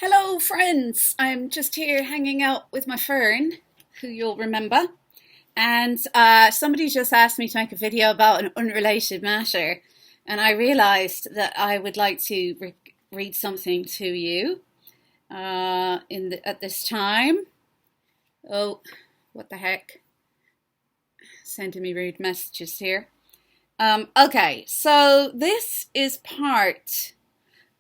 Hello friends, I'm just here hanging out with my fern, who you'll remember, and somebody just asked me to make a video about an unrelated matter, and I realised that I would like to read something to you at this time. Oh, what the heck, sending me rude messages here. Okay, so this is part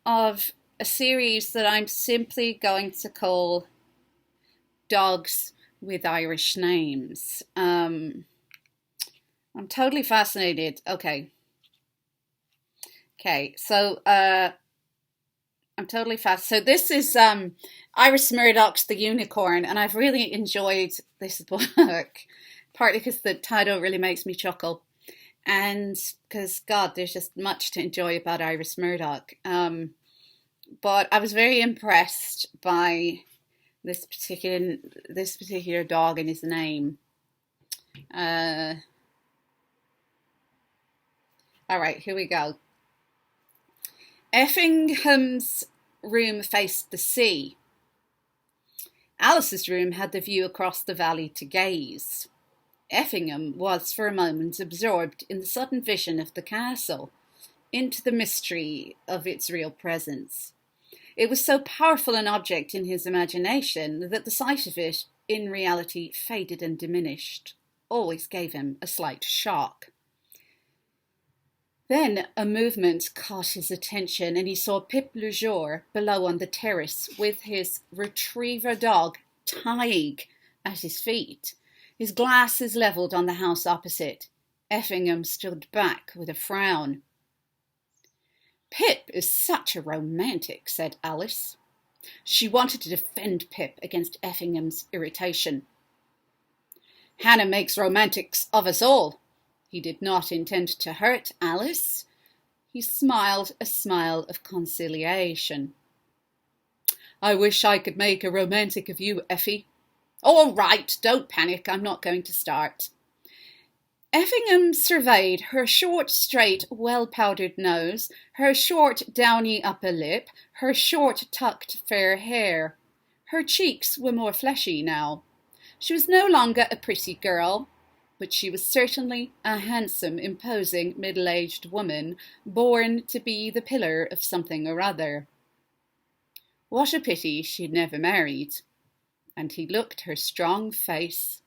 of a series that I'm simply going to call Dogs with Irish Names. I'm totally fascinated. Okay, so I'm totally fast. So this is Iris Murdoch's The Unicorn, and I've really enjoyed this book, partly because the title really makes me chuckle, and because, God, there's just much to enjoy about Iris Murdoch. But I was very impressed by this particular dog and his name. All right, here we go. Effingham's room faced the sea. Alice's room had the view across the valley to gaze. Effingham was for a moment absorbed in the sudden vision of the castle, into the mystery of its real presence. It was so powerful an object in his imagination that the sight of it, in reality, faded and diminished, always gave him a slight shock. Then a movement caught his attention, and he saw Pip le Jour below on the terrace with his retriever dog, Tadg, at his feet, his glasses levelled on the house opposite. Effingham stood back with a frown. "Pip is such a romantic," said Alice. She wanted to defend Pip against Effingham's irritation. "Hannah makes romantics of us all." He did not intend to hurt Alice. He smiled a smile of conciliation. "I wish I could make a romantic of you, Effie." "All right, don't panic, I'm not going to start." Effingham surveyed her short, straight, well-powdered nose, her short, downy upper lip, her short, tucked, fair hair. Her cheeks were more fleshy now. She was no longer a pretty girl, but she was certainly a handsome, imposing, middle-aged woman, born to be the pillar of something or other. What a pity she'd never married. And he looked her strong face.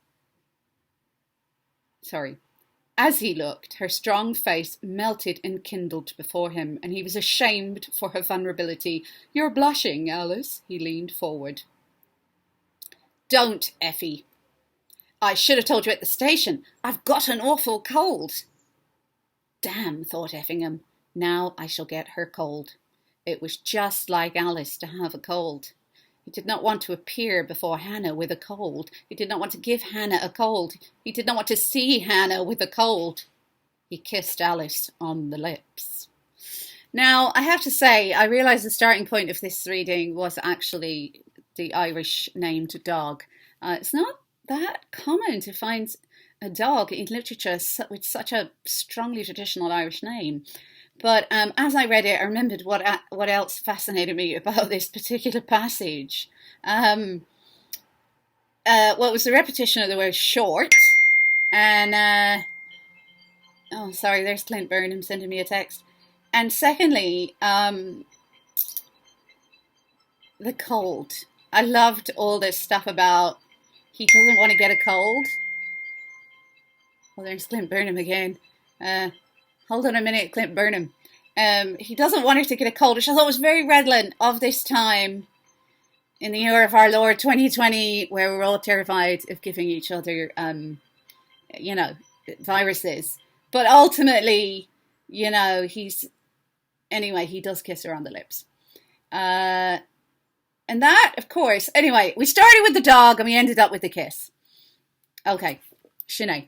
As he looked, her strong face melted and kindled before him, and he was ashamed for her vulnerability. "You're blushing, Alice." He leaned forward. "Don't, Effie. I should have told you at the station. I've got an awful cold." Damn, thought Effingham. Now I shall get her cold. It was just like Alice to have a cold. He did not want to appear before Hannah with a cold. He did not want to give Hannah a cold. He did not want to see Hannah with a cold. He kissed Alice on the lips. Now, I have to say, I realise the starting point of this reading was actually the Irish named dog. It's not that common to find a dog in literature with such a strongly traditional Irish name. But as I read it, I remembered what else fascinated me about this particular passage. Well, it was the repetition of the word short. And, oh, sorry, there's Clint Burnham sending me a text. And secondly, the cold. I loved all this stuff about he doesn't want to get a cold. Well, there's Clint Burnham again. Hold on a minute, Clint Burnham. He doesn't want her to get a cold, which I thought was very redolent of this time in the year of our Lord 2020, where we're all terrified of giving each other, viruses. But ultimately, he does kiss her on the lips. And that, of course, anyway, we started with the dog and we ended up with the kiss. Okay, Sinead.